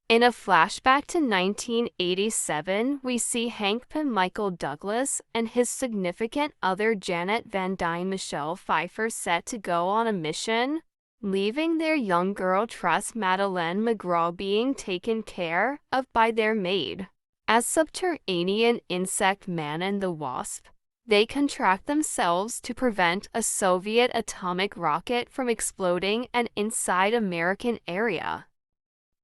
In a flashback to 1987, we see Hank Pym Michael Douglas and his significant other Janet Van Dyne Michelle Pfeiffer set to go on a mission, leaving their young girl Trust Madeleine McGraw being taken care of by their maid. As subterranean insect man and the wasp, they contract themselves to prevent a Soviet atomic rocket from exploding an inside American area.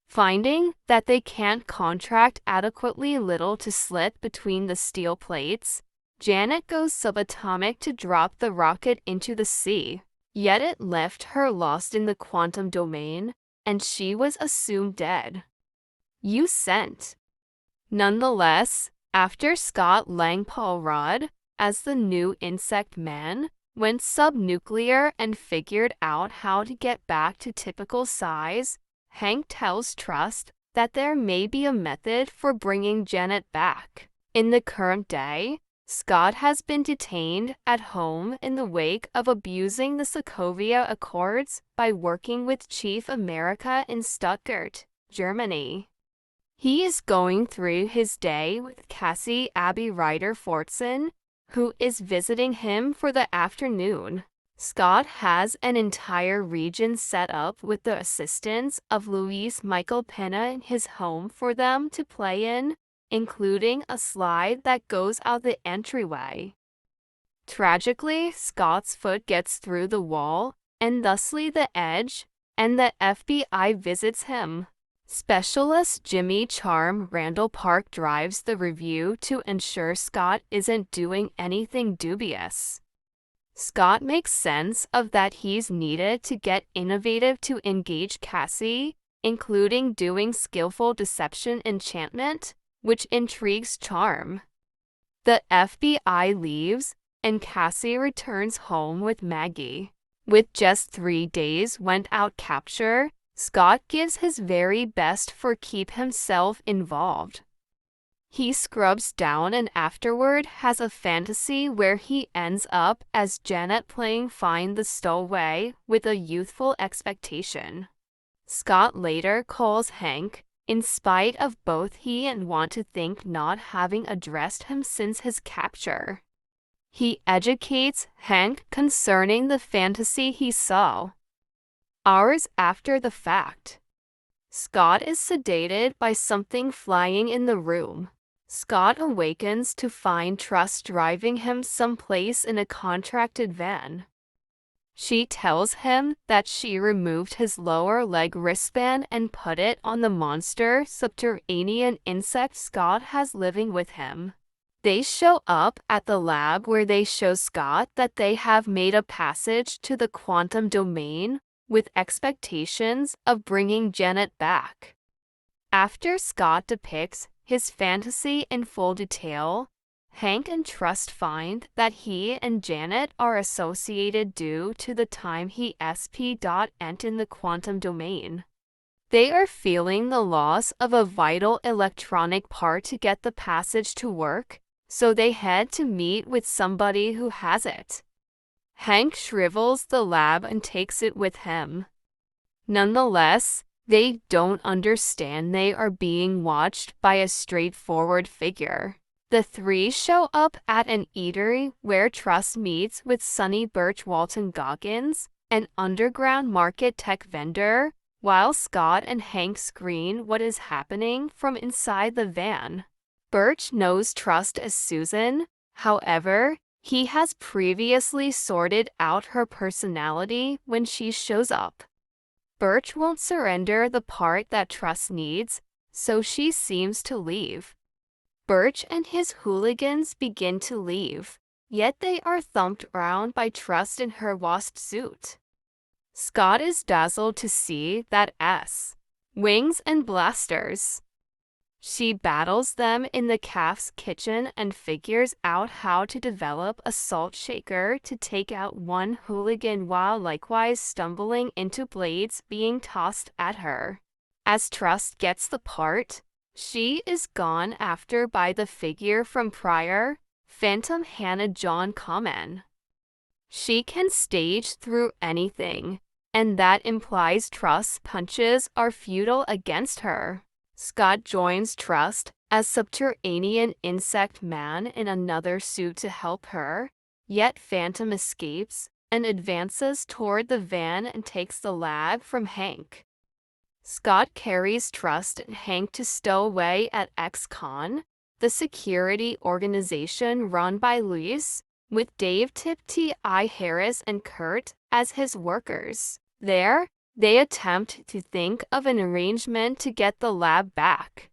Finding that they can't contract adequately little to slit between the steel plates, Janet goes subatomic to drop the rocket into the sea. Yet it left her lost in the quantum domain, and she was assumed dead. You sent. Nonetheless, after Scott Lang-Paul Rudd, as the new insect man, went subnuclear and figured out how to get back to typical size, Hank tells Trust that there may be a method for bringing Janet back. In the current day, Scott has been detained at home in the wake of abusing the Sokovia Accords by working with Chief America in Stuttgart, Germany. He is going through his day with Cassie Abby Ryder Fortson, who is visiting him for the afternoon. Scott has an entire region set up with the assistance of Luis Michael Pena in his home for them to play in, including a slide that goes out the entryway. Tragically, Scott's foot gets through the wall, and thusly the edge, and the FBI visits him. Specialist Jimmy Charm Randall Park drives the review to ensure Scott isn't doing anything dubious. Scott makes sense of that he's needed to get innovative to engage Cassie, including doing skillful deception enchantment, which intrigues Charm. The FBI leaves, and Cassie returns home with Maggie. With just 3 days went out capture, Scott gives his very best for keep himself involved. He scrubs down and afterward has a fantasy where he ends up as Janet playing Find the Stowaway with a youthful expectation. Scott later calls Hank, in spite of both he and want to think not having addressed him since his capture. He educates Hank concerning the fantasy he saw. Hours after the fact, Scott is sedated by something flying in the room. Scott awakens to find Trust driving him someplace in a contracted van. She tells him that she removed his lower leg wristband and put it on the monster subterranean insect Scott has living with him. They show up at the lab where they show Scott that they have made a passage to the quantum domain with expectations of bringing Janet back. After Scott depicts his fantasy in full detail, Hank and Trust find that he and Janet are associated due to the time he sp.ent in the quantum domain. They are feeling the loss of a vital electronic part to get the passage to work, so they head to meet with somebody who has it. Hank shrivels the lab and takes it with him. Nonetheless, they don't understand they are being watched by a straightforward figure. The three show up at an eatery where Trust meets with Sonny Birch Walton Goggins, an underground market tech vendor, while Scott and Hank screen what is happening from inside the van. Birch knows Trust as Susan, however, he has previously sorted out her personality when she shows up. Birch won't surrender the part that Trust needs, so she seems to leave. Birch and his hooligans begin to leave, yet they are thumped around by Trust in her wasp suit. Scott is dazzled to see that wings and blasters. She battles them in the cafe's kitchen and figures out how to develop a salt shaker to take out one hooligan while likewise stumbling into blades being tossed at her. As Trust gets the part, she is gone after by the figure from prior, Phantom Hannah John Kamen. She can stage through anything, and that implies Trust's punches are futile against her. Scott joins Trust as subterranean insect man in another suit to help her, yet Phantom escapes and advances toward the van and takes the lab from Hank. Scott carries Trust and Hank to stow away at ex-con, the security organization run by Luis, with Dave Tip-T.I. Harris and Kurt as his workers. There, they attempt to think of an arrangement to get the lab back.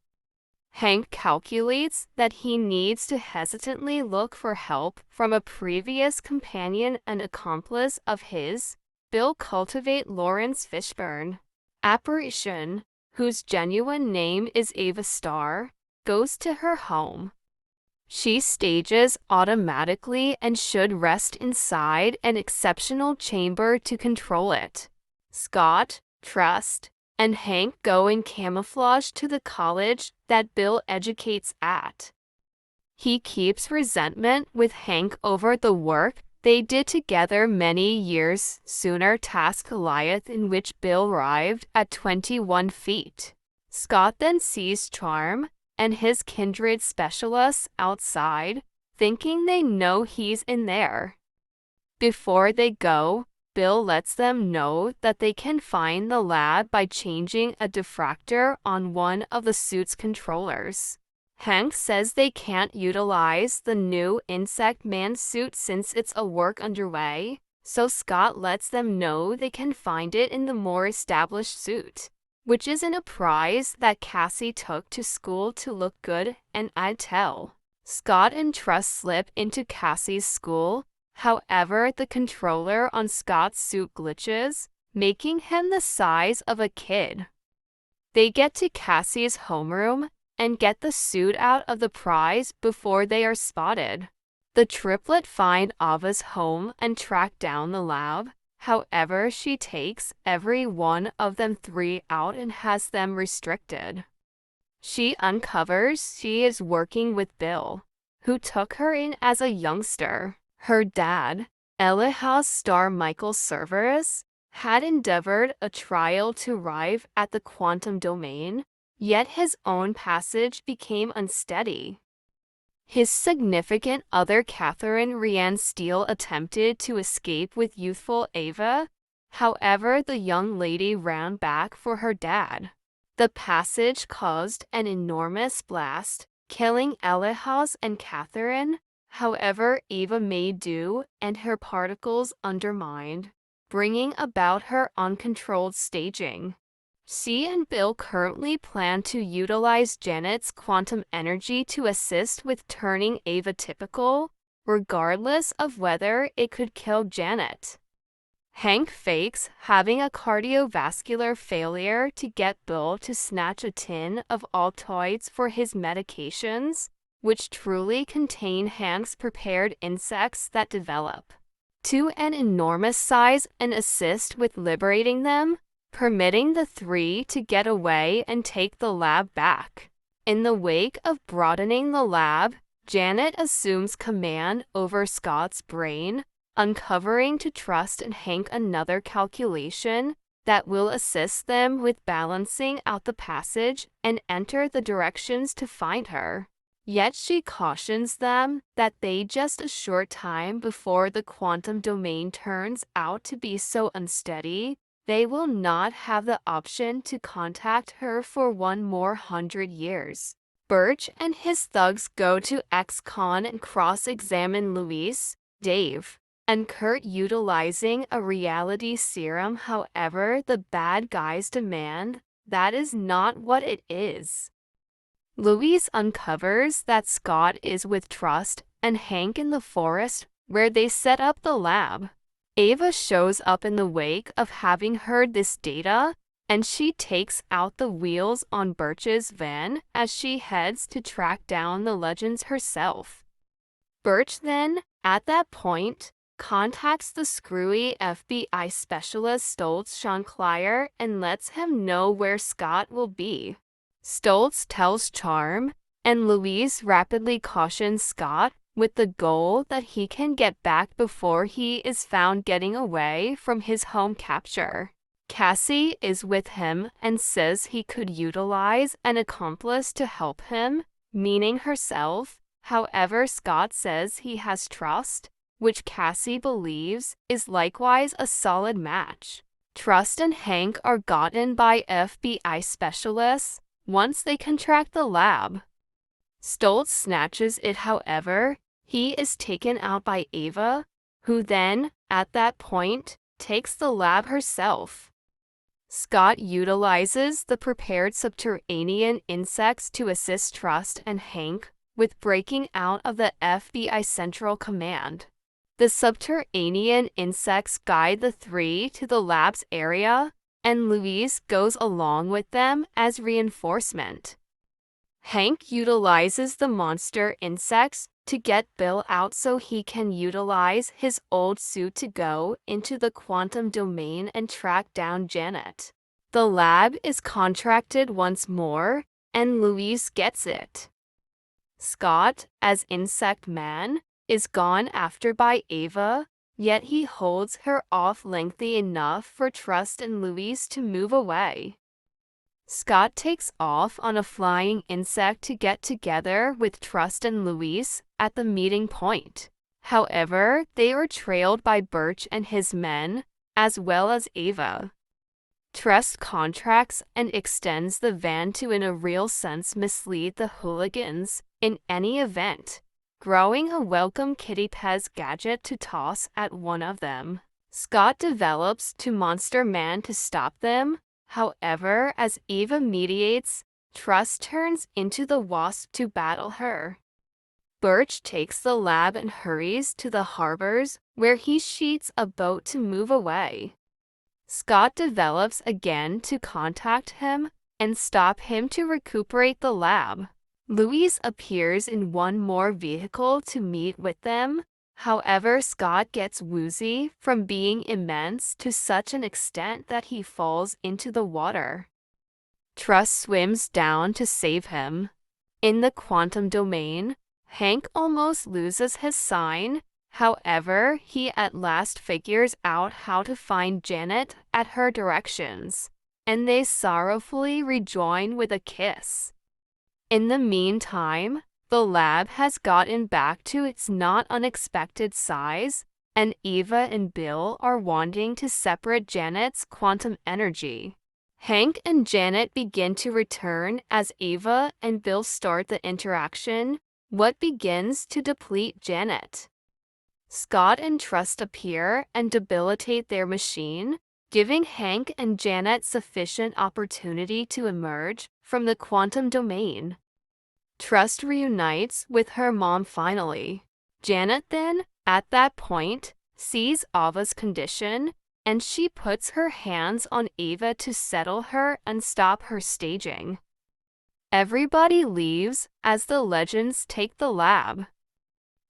Hank calculates that he needs to hesitantly look for help from a previous companion and accomplice of his, Bill Cultivate Lawrence Fishburne. Apparition, whose genuine name is Ava Starr, goes to her home. She stages automatically and should rest inside an exceptional chamber to control it. Scott, Trust, and Hank go in camouflage to the college that Bill educates at. He keeps resentment with Hank over the work they did together many years sooner task Goliath in which Bill arrived at 21 feet. Scott then sees Charm and his kindred specialists outside, thinking they know he's in there. Before they go, Bill lets them know that they can find the lab by changing a diffractor on one of the suit's controllers. Hank says they can't utilize the new Insect Man suit since it's a work underway, so Scott lets them know they can find it in the more established suit, which isn't a prize that Cassie took to school to look good and I'd tell. Scott and Trust slip into Cassie's school. However, the controller on Scott's suit glitches, making him the size of a kid. They get to Cassie's homeroom and get the suit out of the prize before they are spotted. The triplet find Ava's home and track down the lab. However, she takes every one of them 3 out and has them restricted. She uncovers she is working with Bill, who took her in as a youngster. Her dad, Ella House star Michael Cerveris, had endeavored a trial to arrive at the quantum domain, yet his own passage became unsteady. His significant other Catherine Rianne Steele attempted to escape with youthful Ava. However, the young lady ran back for her dad. The passage caused an enormous blast, killing Ella House and Catherine. However, Ava made do, and her particles undermined, bringing about her uncontrolled staging. She and Bill currently plan to utilize Janet's quantum energy to assist with turning Ava typical, regardless of whether it could kill Janet. Hank fakes having a cardiovascular failure to get Bill to snatch a tin of Altoids for his medications, which truly contain Hank's prepared insects that develop to an enormous size and assist with liberating them, permitting the 3 to get away and take the lab back. In the wake of broadening the lab, Janet assumes command over Scott's brain, uncovering to Trust and Hank another calculation that will assist them with balancing out the passage and enter the directions to find her. Yet she cautions them that they just a short time before the quantum domain turns out to be so unsteady, they will not have the option to contact her for 1 more 100 years. Birch and his thugs go to ex-con and cross-examine Luis, Dave, and Kurt utilizing a reality serum. However, the bad guys demand that is not what it is. Luis uncovers that Scott is with Trust and Hank in the forest where they set up the lab. Ava shows up in the wake of having heard this data, and she takes out the wheels on Birch's van as she heads to track down the legends herself. Birch then, at that point, contacts the screwy FBI specialist Stoltz Shanclier and lets him know where Scott will be. Stoltz tells Charm, and Louise rapidly cautions Scott with the goal that he can get back before he is found getting away from his home capture. Cassie is with him and says he could utilize an accomplice to help him, meaning herself. However, Scott says he has trust, which Cassie believes is likewise a solid match. Trust and Hank are gotten by FBI specialists once they contract the lab. Stoltz snatches it, however, he is taken out by Ava, who then, at that point, takes the lab herself. Scott utilizes the prepared subterranean insects to assist Trust and Hank with breaking out of the FBI Central Command. The subterranean insects guide the three to the lab's area, and Louise goes along with them as reinforcement. Hank utilizes the monster insects to get Bill out so he can utilize his old suit to go into the quantum domain and track down Janet. The lab is contracted once more, and Louise gets it. Scott, as Insect Man, is gone after by Ava, yet he holds her off lengthy enough for Trust and Louise to move away. Scott takes off on a flying insect to get together with Trust and Louise at the meeting point. However, they are trailed by Birch and his men, as well as Ava. Trust contracts and extends the van to in a real sense mislead the hooligans in any event, growing a welcome Kitty Pez gadget to toss at one of them. Scott develops to Monster Man to stop them. However, as Eva mediates, Trust turns into the wasp to battle her. Birch takes the lab and hurries to the harbors, where he sheets a boat to move away. Scott develops again to contact him and stop him to recuperate the lab. Louise appears in one more vehicle to meet with them. However, Scott gets woozy from being immense to such an extent that he falls into the water. Trust swims down to save him. In the quantum domain, Hank almost loses his sign. However, he at last figures out how to find Janet at her directions, and they sorrowfully rejoin with a kiss. In the meantime, the lab has gotten back to its not unexpected size, and Eva and Bill are wanting to separate Janet's quantum energy. Hank and Janet begin to return as Eva and Bill start the interaction, what begins to deplete Janet. Scott and Trust appear and debilitate their machine, giving Hank and Janet sufficient opportunity to emerge from the quantum domain. Trust reunites with her mom finally. Janet then, at that point, sees Ava's condition, and she puts her hands on Ava to settle her and stop her staging. Everybody leaves as the legends take the lab.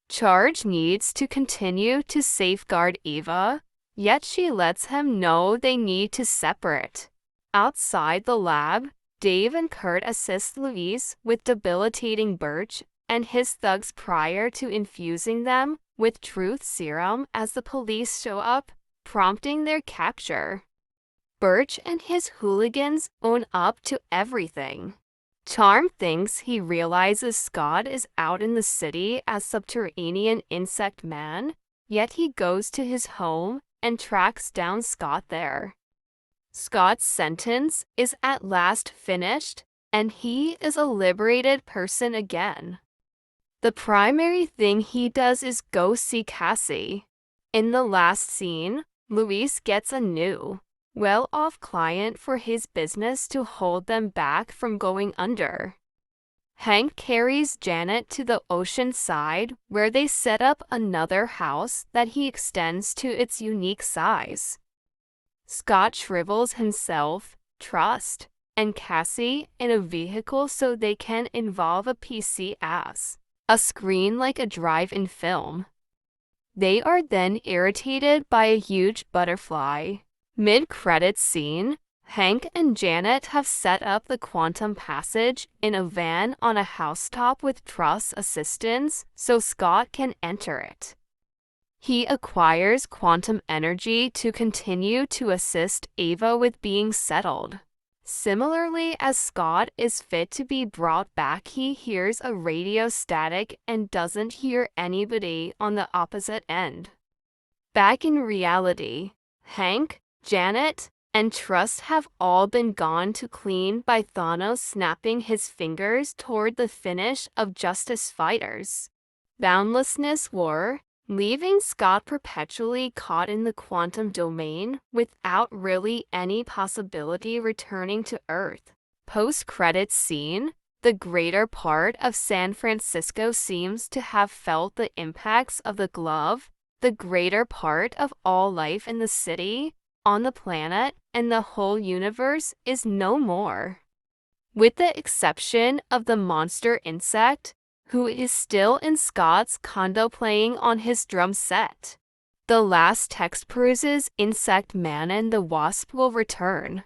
Charge needs to continue to safeguard Ava, yet she lets him know they need to separate. Outside the lab, Dave and Kurt assist Louise with debilitating Birch and his thugs prior to infusing them with truth serum as the police show up, prompting their capture. Birch and his hooligans own up to everything. Charm thinks he realizes Scott is out in the city as subterranean insect man, yet he goes to his home and tracks down Scott there. Scott's sentence is at last finished, and he is a liberated person again. The primary thing he does is go see Cassie. In the last scene, Luis gets a new, well-off client for his business to hold them back from going under. Hank carries Janet to the ocean side where they set up another house that he extends to its unique size. Scott shrivels himself, Trust, and Cassie in a vehicle so they can involve a PC as a screen like a drive-in film. They are then irritated by a huge butterfly. Mid-credits scene, Hank and Janet have set up the quantum passage in a van on a housetop with Trust's assistance so Scott can enter it. He acquires quantum energy to continue to assist Ava with being settled. Similarly, as Scott is fit to be brought back, he hears a radio static and doesn't hear anybody on the opposite end. Back in reality, Hank, Janet, and Trust have all been gone to clean by Thanos snapping his fingers toward the finish of Justice Fighters. Boundlessness War, leaving Scott perpetually caught in the quantum domain without really any possibility returning to Earth. Post-credits scene, the greater part of San Francisco seems to have felt the impacts of the glove. The greater part of all life in the city, on the planet, and the whole universe is no more. With the exception of the monster insect, who is still in Scott's condo playing on his drum set. The last text peruses Insect Man and the Wasp will return.